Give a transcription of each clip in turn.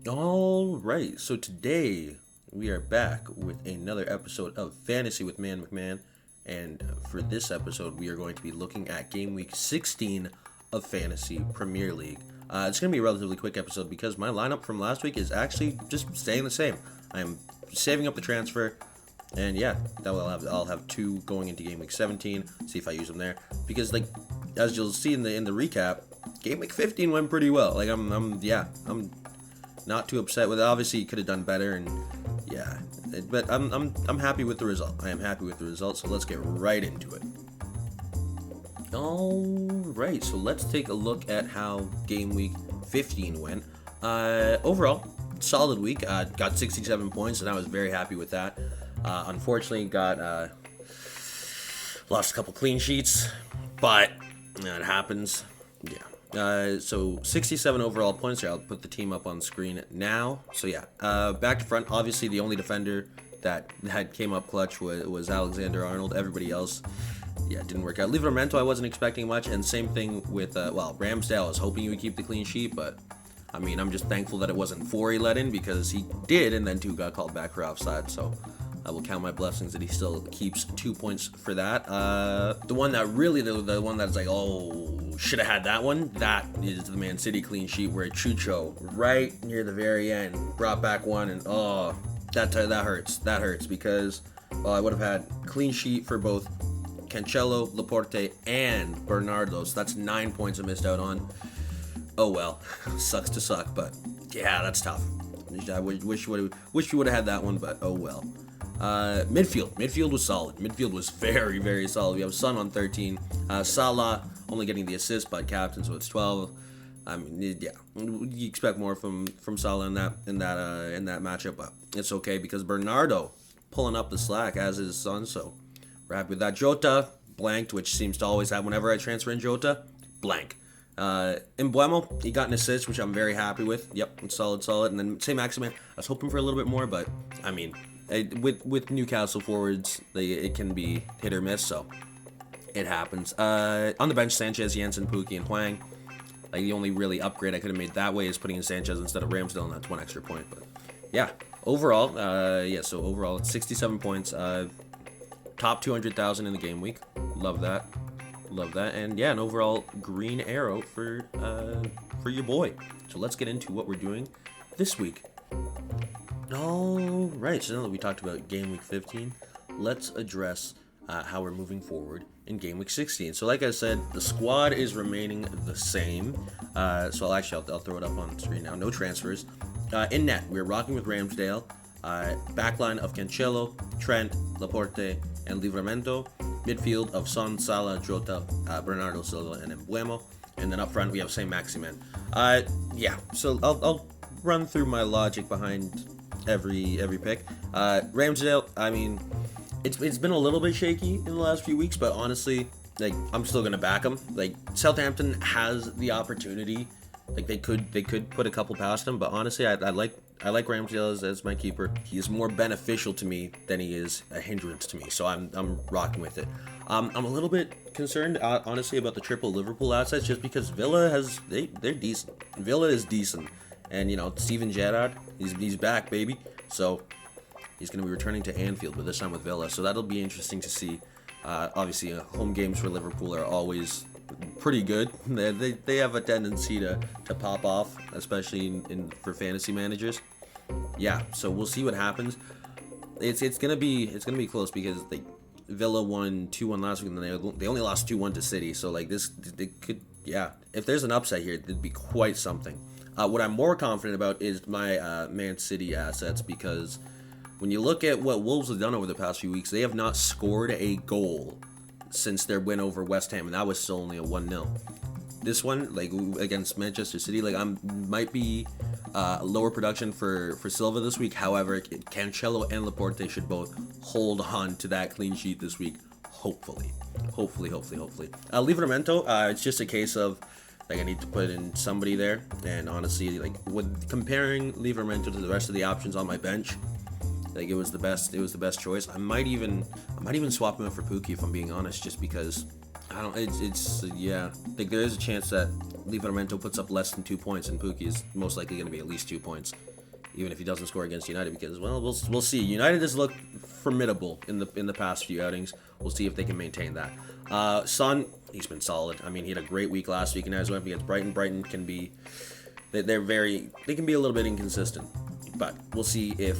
All right, so today we are back with another episode of Fantasy with Man McMahon, and for this episode we are going to be looking at Game Week 16 of Fantasy Premier League. It's going to be a relatively quick episode because my lineup from last week is actually just staying the same. I'm saving up the transfer, and yeah, I'll have two going into Game Week 17. See if I use them there because, like, as you'll see in the recap, Game Week 15 went pretty well. Like I'm not too upset with it. Obviously, you could have done better, and yeah, but I'm happy with the result. I am happy with the result. So let's get right into it. All right, so let's take a look at how Game Week 15 went. Overall, solid week. Got 67 points, and I was very happy with that. Unfortunately, got lost a couple clean sheets, but it happens. Yeah. So 67 overall points here. I'll put the team up on screen now. So yeah, back to front. Obviously, the only defender that had came up clutch was Alexander Arnold. Everybody else, yeah, didn't work out. Livramento, I wasn't expecting much, and same thing with Ramsdale. I was hoping he would keep the clean sheet, but I mean, I'm just thankful that it wasn't 4 he let in because he did, and then 2 got called back for offside. So I will count my blessings that he still keeps 2 points for that. The one that really, the one that's like, oh, should have had that one, that is the Man City clean sheet where Chucho, right near the very end, brought back one, and oh, that hurts. That hurts because I would have had clean sheet for both Cancelo, Laporte, and Bernardo, so that's 9 points I missed out on. Oh well, sucks to suck, but yeah, that's tough. I wish you would have had that one, but oh well. Midfield was solid. Midfield was very, very solid. We have Son on 13. Salah only getting the assist by captain, so it's 12. I mean, yeah, you expect more from Salah in that matchup, but it's okay because Bernardo pulling up the slack as is Son, so we're happy with that. Jota blanked, which seems to always have whenever I transfer in Jota, blank. Embuemo, he got an assist, which I'm very happy with. Yep, it's solid. And then same Maximan, I was hoping for a little bit more, but I mean, with Newcastle forwards, it can be hit or miss, so it happens. On the bench, Sanchez, Jensen, Pukki, and Hwang. Like, the only really upgrade I could have made that way is putting in Sanchez instead of Ramsdale, and that's 1 extra point. But yeah, overall, so overall, it's 67 points. Top 200,000 in the game week. Love that. And yeah, an overall green arrow for your boy. So let's get into what we're doing this week. All right, so now that we talked about Game Week 15, let's address how we're moving forward in Game Week 16. So like I said, the squad is remaining the same. So I'll throw it up on the screen now. No transfers. In net, we're rocking with Ramsdale. Backline of Cancelo, Trent, Laporte, and Livramento. Midfield of Son, Salah, Jota, Bernardo Silva, and Embuemo. And then up front, we have Saint Maximin. Yeah, so I'll run through my logic behind every pick. Ramsdale, I mean, it's been a little bit shaky in the last few weeks, but honestly, like, I'm still gonna back him. Like, Southampton has the opportunity. Like, they could put a couple past him, but honestly, I like Ramsdale as my keeper. He is more beneficial to me than he is a hindrance to me, so I'm rocking with it. I'm a little bit concerned, honestly, about the triple Liverpool assets, just because Villa they're decent. Villa is decent, and Steven Gerrard, he's back, baby. So he's going to be returning to Anfield, but this time with Villa. So that'll be interesting to see. Obviously, home games for Liverpool are always pretty good. They have a tendency to pop off, especially for fantasy managers. Yeah, so we'll see what happens. It's gonna be close because Villa won 2-1 last week, and then they only lost 2-1 to City. So like this, they could, yeah. If there's an upset here, it'd be quite something. What I'm more confident about is my Man City assets, because when you look at what Wolves have done over the past few weeks, they have not scored a goal since their win over West Ham, and that was still only a 1-0. This one, like against Manchester City, like might be lower production for Silva this week. However, Cancelo and Laporte should both hold on to that clean sheet this week. Hopefully. Livramento, it's just a case of like I need to put in somebody there, and honestly, like with comparing Livramento to the rest of the options on my bench, like it was the best choice. I might even swap him out for Pukki if I'm being honest, just because like there is a chance that Livramento puts up less than 2 points, and Pukki is most likely going to be at least 2 points. even if he doesn't score against United, because well, we'll see. United has looked formidable in the past few outings. We'll see if they can maintain that. Son, he's been solid. I mean, he had a great week last week, and now he's going up against Brighton. Brighton can be they can be a little bit inconsistent, but we'll see if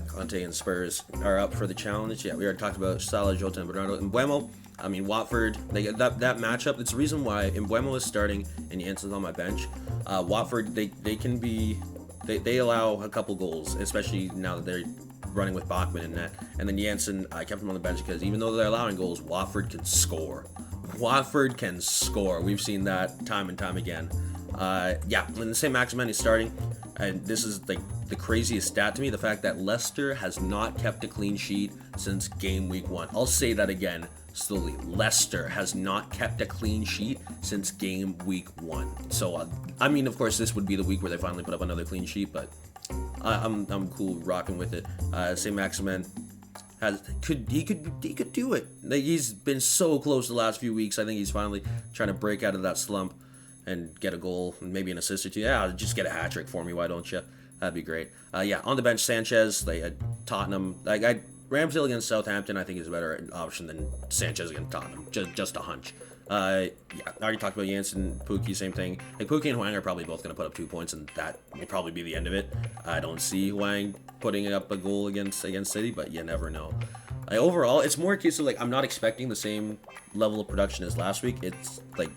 Conte and Spurs are up for the challenge. Yeah, we already talked about Salah, Jota, and Bernardo. And Mbeumo, I mean, Watford, that matchup, it's the reason why Mbeumo is starting and Jansen's on my bench. Watford, they can be, they allow a couple goals, especially now that they're running with Bachmann in net. And then Jansen, I kept him on the bench because even though they're allowing goals, Watford can score. Watford can score. We've seen that time and time again. Yeah, and the same Maximin is starting, and this is like the craziest stat to me, the fact that Leicester has not kept a clean sheet since game week 1. I'll say that again slowly. Leicester has not kept a clean sheet since game week 1. So, I mean, of course, this would be the week where they finally put up another clean sheet, but I'm cool rocking with it. Same Maximin could do it. Like, he's been so close the last few weeks. I think he's finally trying to break out of that slump and get a goal and maybe an assist or two. Yeah, just get a hat trick for me, why don't you? That'd be great. Yeah, on the bench, Sanchez. They had Tottenham. Like, Ramsdale against Southampton, I think is a better option than Sanchez against Tottenham. Just a hunch. Yeah, I already talked about Jansen, Pukki, same thing. Like, Pukki and Hwang are probably both going to put up 2 points, and that will probably be the end of it. I don't see Hwang putting up a goal against City, but you never know. Overall, it's more a case of, like, I'm not expecting the same level of production as last week. It's like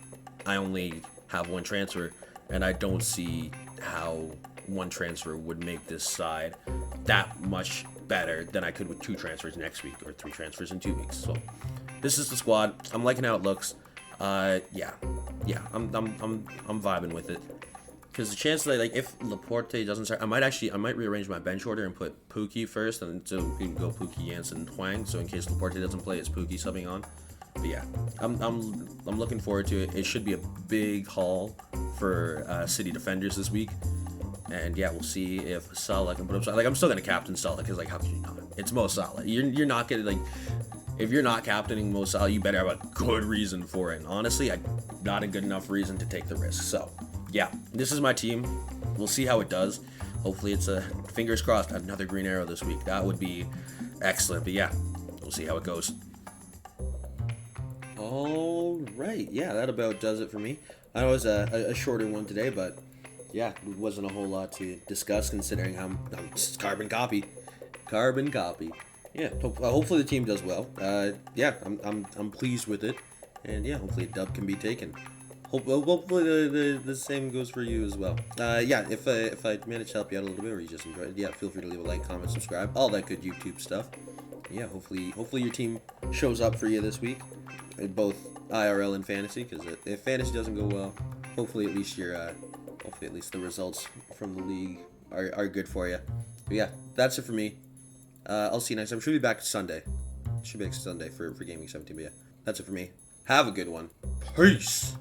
I only have one transfer, and I don't see how one transfer would make this side that much better than I could with 2 transfers next week or 3 transfers in 2 weeks. So this is the squad. I'm liking how it looks. Yeah, I'm vibing with it. Because the chance that, like, if Laporte doesn't start, I might rearrange my bench order and put Pukki first, and so we can go Pukki, Jansen, Hwang. So in case Laporte doesn't play, it's Pukki subbing on. But yeah, I'm looking forward to it. It should be a big haul for City defenders this week. And yeah, we'll see if Salah can put up. Like, I'm still gonna captain Salah because, like, how could you not? It's Mo Salah. You're not gonna, like, if you're not captaining Mo Salah, you better have a good reason for it. And honestly, not a good enough reason to take the risk. So yeah, this is my team. We'll see how it does. Hopefully, it's fingers crossed, another green arrow this week. That would be excellent. But yeah, we'll see how it goes. All right, yeah, that about does it for me. I know it was a shorter one today, but yeah, it wasn't a whole lot to discuss considering I'm carbon copy. Yeah, hopefully the team does well. Yeah, I'm pleased with it, and yeah, hopefully a dub can be taken. Hopefully the same goes for you as well. Yeah, if I managed to help you out a little bit or you just enjoyed it, yeah, feel free to leave a like, comment, subscribe, all that good YouTube stuff. Yeah, hopefully your team shows up for you this week, both IRL and fantasy. Because if fantasy doesn't go well, hopefully at least the results from the league are good for you. But yeah, that's it for me. I'll see you next time. Should be back Sunday. For Gaming 17. But yeah, that's it for me. Have a good one. Peace.